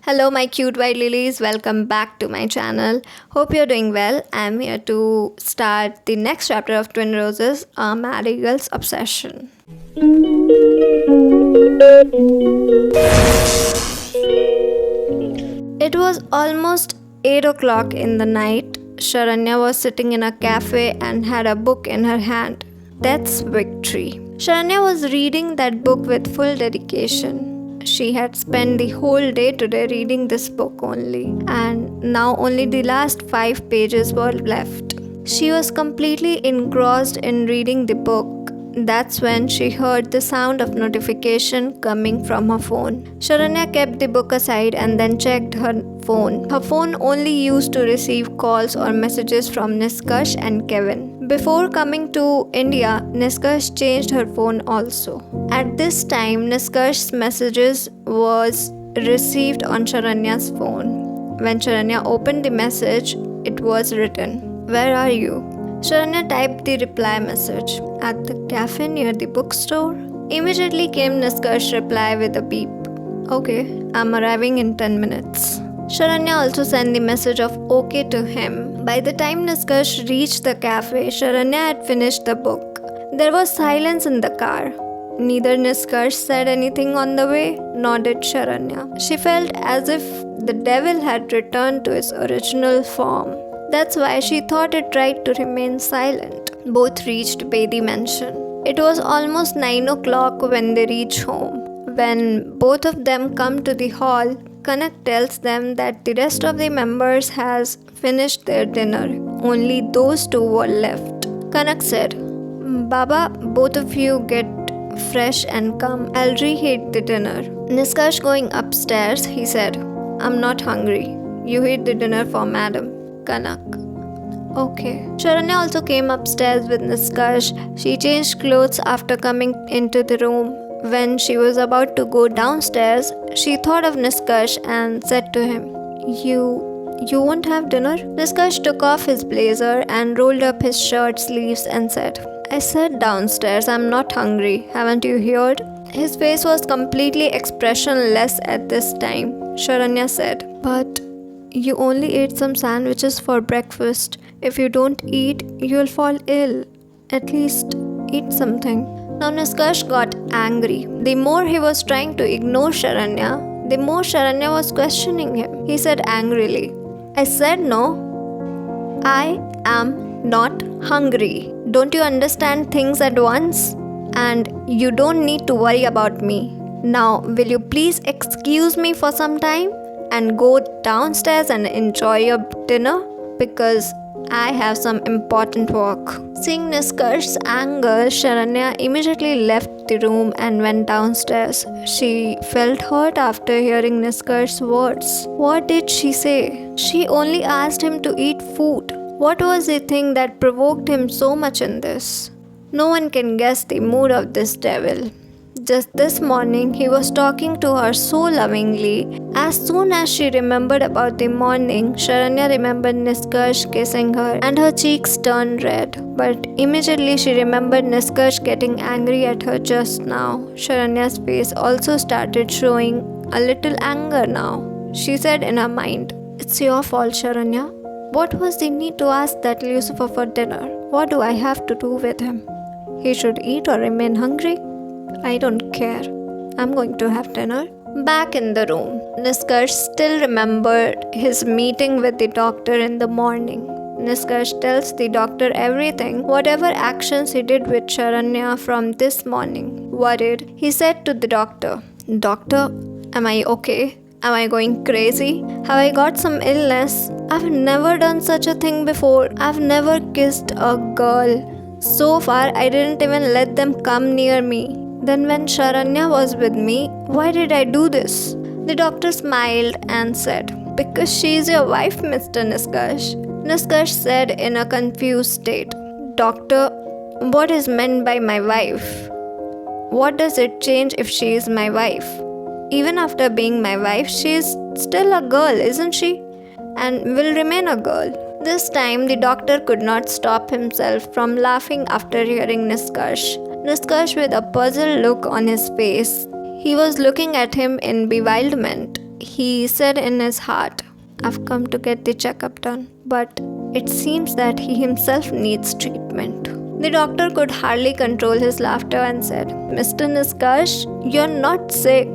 Hello, my cute white lilies. Welcome back to my channel. Hope you're doing well. I'm here to start the next chapter of Twin Roses, a Marigol's Obsession. It was almost 8 o'clock in the night. Sharanya was sitting in a cafe and had a book in her hand. That's Victory. Sharanya was reading that book with full dedication. She had spent the whole day today reading this book only, and now only the last 5 pages were left. She was completely engrossed in reading the book. That's when she heard the sound of notification coming from her phone. Sharanya kept the book aside and then checked her phone. Her phone only used to receive calls or messages from Niskarsh and Kevin. Before coming to India, Niskarsh changed her phone also. At this time, Niskarsh's messages was received on Sharanya's phone. When Sharanya opened the message, it was written, "Where are you?" Sharanya typed the reply message, "At the cafe near the bookstore." Immediately came Niskarsh's reply with a beep. "Okay, I'm arriving in 10 minutes. Sharanya also sent the message of okay to him. By the time Niskarsh reached the cafe, Sharanya had finished the book. There was silence in the car. Neither Niskarsh said anything on the way, nor did Sharanya. She felt as if the devil had returned to its original form. That's why she thought it right to remain silent. Both reached Bedi Mansion. It was almost 9 o'clock when they reached home. When both of them come to the hall, Kanak tells them that the rest of the members has finished their dinner. Only those two were left. Kanak said, "Baba, both of you get fresh and come. I'll reheat the dinner." Niskarsh going upstairs, he said, "I'm not hungry. You heat the dinner for Madam." Kanak, "Okay." Sharanya also came upstairs with Niskarsh. She changed clothes after coming into the room. When she was about to go downstairs, she thought of Niskarsh and said to him, You won't have dinner?" Niskarsh took off his blazer and rolled up his shirt sleeves and said, "I said downstairs, I'm not hungry. Haven't you heard?" His face was completely expressionless at this time. Sharanya said, "But you only ate some sandwiches for breakfast. If you don't eat, you'll fall ill. At least eat something." Now Niskarsh got angry. The more he was trying to ignore Sharanya, the more Sharanya was questioning him. He said angrily, "I said no. I am not hungry. Don't you understand things at once? And you don't need to worry about me. Now, will you please excuse me for some time and go downstairs and enjoy your dinner? Because I have some important work." Seeing Niskarsh's anger, Sharanya immediately left the room and went downstairs. She felt hurt after hearing Niskarsh's words. What did she say? She only asked him to eat food. What was the thing that provoked him so much in this? No one can guess the mood of this devil. Just this morning, he was talking to her so lovingly. As soon as she remembered about the morning, Sharanya remembered Niskarsh kissing her and her cheeks turned red. But immediately she remembered Niskarsh getting angry at her just now. Sharanya's face also started showing a little anger now. She said in her mind, "It's your fault, Sharanya. What was the need to ask that Lucifer for dinner? What do I have to do with him? He should eat or remain hungry. I don't care. I'm going to have dinner." Back in the room, Niskarsh still remembered his meeting with the doctor in the morning. Niskarsh tells the doctor everything, whatever actions he did with Sharanya from this morning. Worried, he said to the doctor, "Doctor, am I okay? Am I going crazy? Have I got some illness? I've never done such a thing before. I've never kissed a girl. So far, I didn't even let them come near me. Then when Sharanya was with me, why did I do this?" The doctor smiled and said, "Because she is your wife, Mr. Niskarsh." Niskarsh said in a confused state, "Doctor, what is meant by my wife? What does it change if she is my wife? Even after being my wife, she is still a girl, isn't she? And will remain a girl." This time, the doctor could not stop himself from laughing after hearing Niskarsh. Niskarsh with a puzzled look on his face. He was looking at him in bewilderment. he said in his heart, I've come to get the checkup done, but it seems that he himself needs treatment. The doctor could hardly control his laughter and said, Mr. Niskarsh, you're not sick,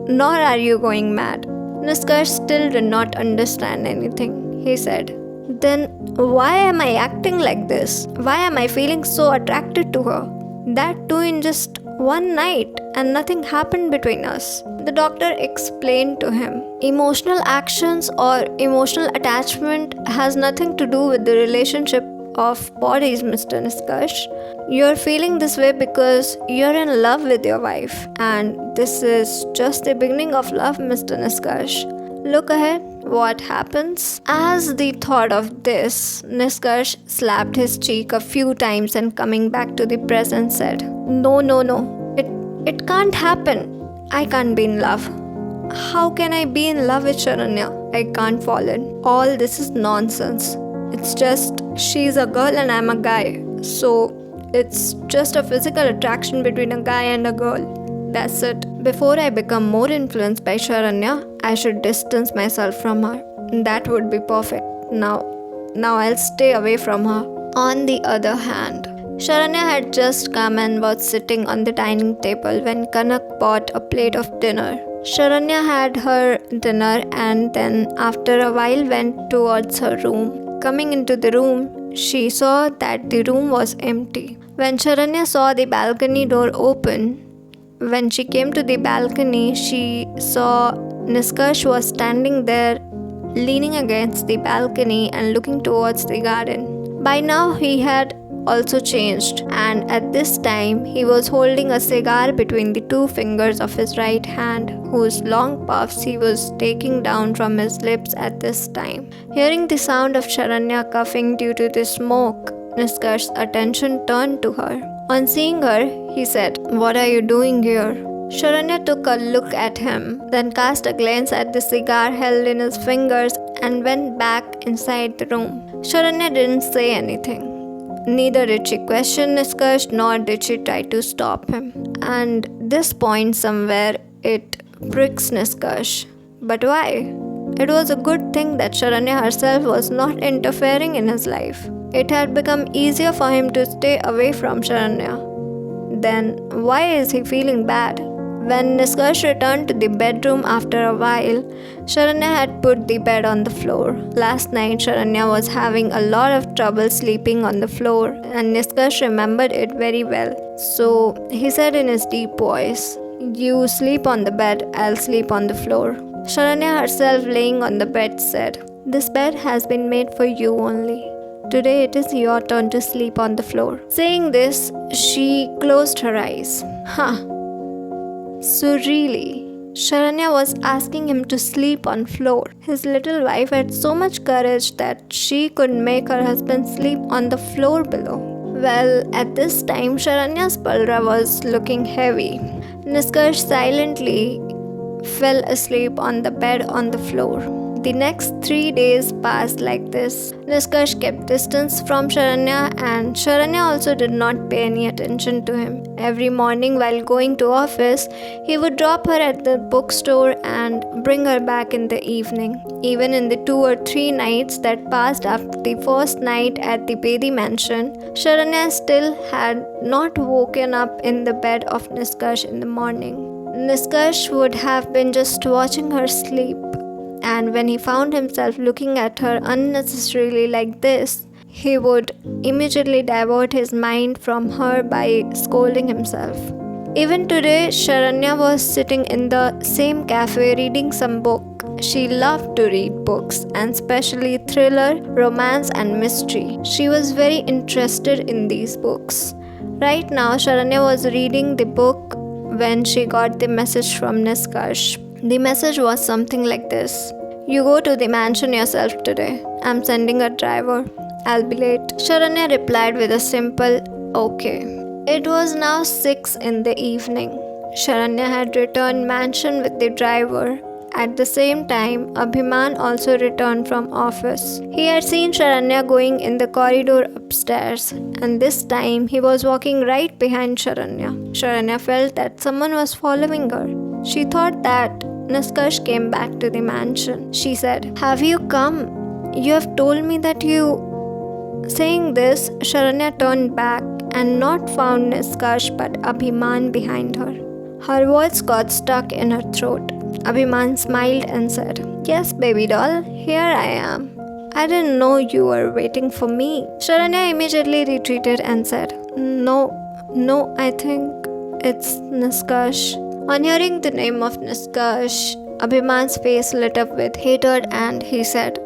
nor are you going mad. Niskarsh still did not understand anything. He said, then why am I acting like this? Why am I feeling so attracted to her? That too in just one night, and nothing happened between us. The doctor explained to him, emotional actions or emotional attachment has nothing to do with the relationship of bodies, Mr. Niskarsh. You're feeling this way because you're in love with your wife, and this is just the beginning of love, Mr. Niskarsh. Look ahead, what happens? As the thought of this, Niskarsh slapped his cheek a few times and coming back to the present said, No. It can't happen. I can't be in love. How can I be in love with Sharanya? I can't fall in. All this is nonsense. It's just she's a girl and I'm a guy. So it's just a physical attraction between a guy and a girl. That's it. Before I become more influenced by Sharanya, I should distance myself from her. That would be perfect. Now I'll stay away from her. On the other hand, Sharanya had just come and was sitting on the dining table when Kanak bought a plate of dinner. Sharanya had her dinner and then after a while went towards her room. Coming into the room, she saw that the room was empty. When Sharanya saw the balcony door open, when she came to the balcony, she saw Niskarsh was standing there leaning against the balcony and looking towards the garden. By now he had also changed, and at this time he was holding a cigar between the two fingers of his right hand, whose long puffs he was taking down from his lips at this time. Hearing the sound of Sharanya coughing due to the smoke, Niskarsh's attention turned to her. On seeing her, he said, What are you doing here? Sharanya took a look at him, then cast a glance at the cigar held in his fingers and went back inside the room. Sharanya didn't say anything. Neither did she question Niskarsh nor did she try to stop him. And this point somewhere it pricks Niskarsh. But why? It was a good thing that Sharanya herself was not interfering in his life. It had become easier for him to stay away from Sharanya. Then why is he feeling bad? When Niskarsh returned to the bedroom after a while, Sharanya had put the bed on the floor. Last night, Sharanya was having a lot of trouble sleeping on the floor, and Niskarsh remembered it very well. So he said in his deep voice, You sleep on the bed, I'll sleep on the floor. Sharanya herself laying on the bed said, This bed has been made for you only. Today it is your turn to sleep on the floor. Saying this, she closed her eyes. So really, Sharanya was asking him to sleep on floor. His little wife had so much courage that she could make her husband sleep on the floor below. Well, at this time, Sharanya's pulra was looking heavy. Niskarsh silently fell asleep on the bed on the floor. The next 3 days passed like this. Niskarsh kept distance from Sharanya, and Sharanya also did not pay any attention to him. Every morning while going to office, he would drop her at the bookstore and bring her back in the evening. Even in the 2 or 3 nights that passed after the first night at the Bedi mansion, Sharanya still had not woken up in the bed of Niskarsh in the morning. Niskarsh would have been just watching her sleep. And when he found himself looking at her unnecessarily like this, he would immediately divert his mind from her by scolding himself. Even today, Sharanya was sitting in the same cafe reading some book. She loved to read books, and especially thriller, romance and mystery. She was very interested in these books. Right now, Sharanya was reading the book when she got the message from Niskarsh. The message was something like this. You go to the mansion yourself today. I'm sending a driver. I'll be late. Sharanya replied with a simple, okay. It was now 6 in the evening. Sharanya had returned mansion with the driver. At the same time, Abhimman also returned from office. He had seen Sharanya going in the corridor upstairs, and this time he was walking right behind Sharanya. Sharanya felt that someone was following her. She thought that Niskarsh came back to the mansion. She said, "Have you come? You have told me that you..." Saying this, Sharanya turned back and not found Niskarsh but Abhimman behind her. Her voice got stuck in her throat. Abhimman smiled and said, "Yes, baby doll, here I am. I didn't know you were waiting for me." Sharanya immediately retreated and said, No, I think it's Niskarsh." On hearing the name of Niskarsh, Abhiman's face lit up with hatred and he said,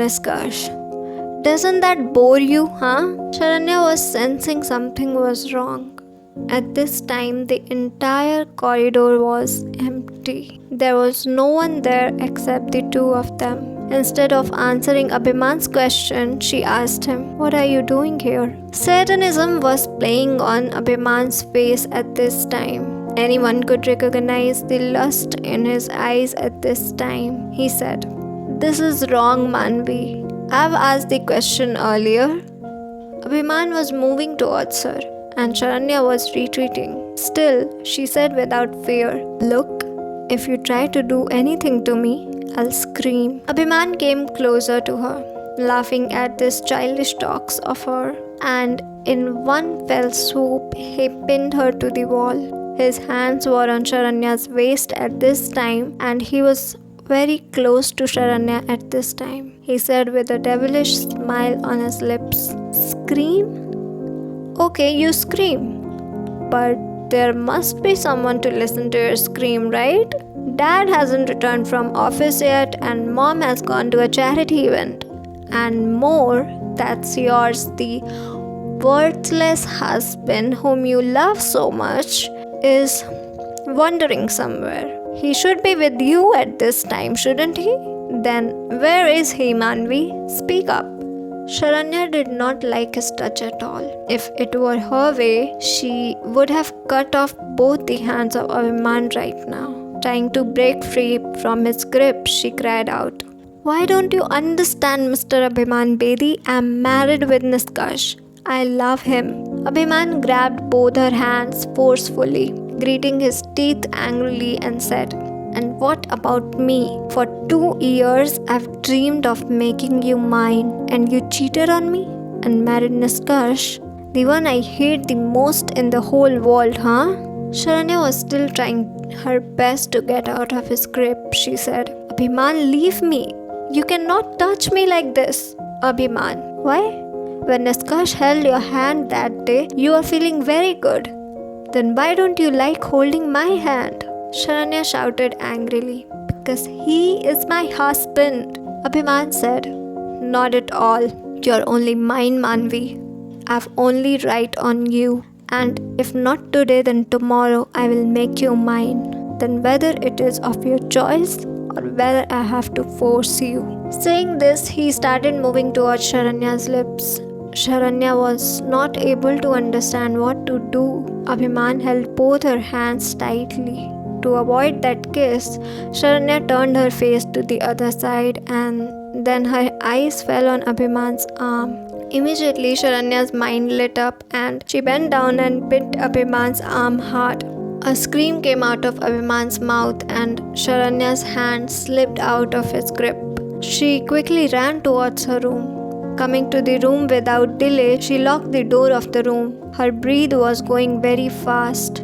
Niskarsh. Doesn't that bore you, huh?" Sharanya was sensing something was wrong. At this time, the entire corridor was empty. There was no one there except the two of them. Instead of answering Abhiman's question, she asked him, "What are you doing here?" Satanism was playing on Abhiman's face at this time. Anyone could recognize the lust in his eyes at this time. He said, "This is wrong, Manvi. I've asked the question earlier." Abhiman was moving towards her and Sharanya was retreating. Still, she said without fear, "Look, if you try to do anything to me, I'll scream." Abhiman came closer to her, laughing at this childish talks of her, and in one fell swoop, he pinned her to the wall. His hands were on Sharanya's waist at this time, and he was very close to Sharanya at this time. He said with a devilish smile on his lips, "Scream? Okay, you scream. But there must be someone to listen to your scream, right? Dad hasn't returned from office yet and Mom has gone to a charity event. And more, that's yours, the worthless husband whom you love so much is wandering somewhere. He should be with you at this time, shouldn't he? Then where is he, Manvi? Speak up." Sharanya did not like his touch at all. If it were her way, she would have cut off both the hands of Abhiman right now. Trying to break free from his grip, she cried out, "Why don't you understand, Mr. Abhiman Bedi? I'm married with Niskarsh. I love him." Abhiman grabbed both her hands forcefully, gritting his teeth angrily and said, "And what about me? For 2 years I've dreamed of making you mine and you cheated on me and married Niskarsh, the one I hate the most in the whole world, huh?" Sharanya was still trying her best to get out of his grip. She said, "Abhiman, leave me. You cannot touch me like this." Abhiman, "Why? When Niskarsh held your hand that day, you were feeling very good. Then why don't you like holding my hand?" Sharanya shouted angrily, "Because he is my husband." Abhiman said, "Not at all. You're only mine, Manvi. I've only right on you. And if not today, then tomorrow I will make you mine. Then whether it is of your choice or whether I have to force you." Saying this, he started moving towards Sharanya's lips. Sharanya was not able to understand what to do. Abhiman held both her hands tightly. To avoid that kiss, Sharanya turned her face to the other side and then her eyes fell on Abhiman's arm. Immediately, Sharanya's mind lit up and she bent down and bit Abhiman's arm hard. A scream came out of Abhiman's mouth and Sharanya's hand slipped out of his grip. She quickly ran towards her room. Coming to the room without delay, she locked the door of the room. Her breath was going very fast.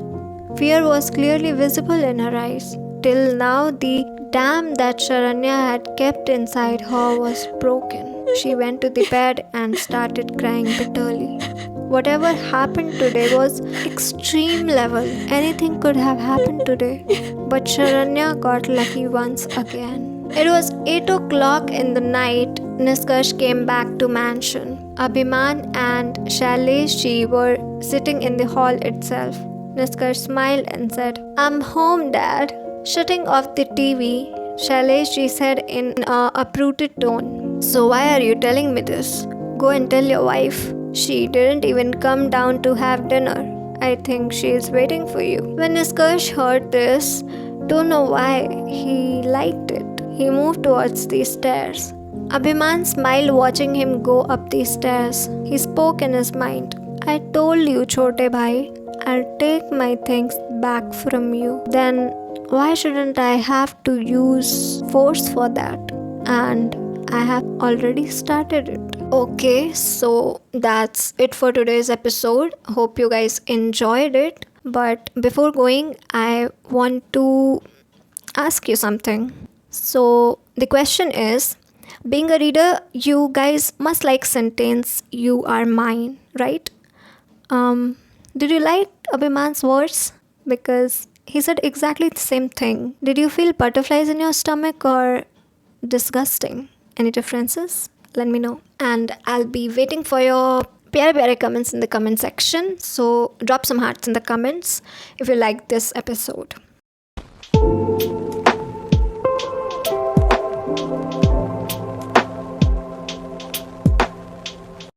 Fear was clearly visible in her eyes. Till now, the dam that Sharanya had kept inside her was broken. She went to the bed and started crying bitterly. Whatever happened today was extreme level. Anything could have happened today. But Sharanya got lucky once again. It was 8 o'clock in the night. Niskarsh came back to mansion. Abhiman and Shailesh were sitting in the hall itself. Niskarsh smiled and said, "I'm home, Dad." Shutting off the TV, Shailesh said in a uprooted tone, "So why are you telling me this? Go and tell your wife. She didn't even come down to have dinner. I think she is waiting for you." When Niskarsh heard this, don't know why, he liked it. He moved towards the stairs. Abhiman smiled watching him go up the stairs. He spoke in his mind, "I told you, Chote Bhai, I'll take my things back from you." Then why shouldn't I have to use force for that? And I have already started it. Okay, so that's it for today's episode. Hope you guys enjoyed it. But before going, I want to ask you something. So the question is, being a reader, you guys must like sentence "you are mine," right? Um, did you like Abhimman's words? Because he said exactly the same thing. Did you feel butterflies in your stomach or disgusting? Any differences? Let me know. And I'll be waiting for your pyare comments in the comment section. So drop some hearts in the comments if you like this episode.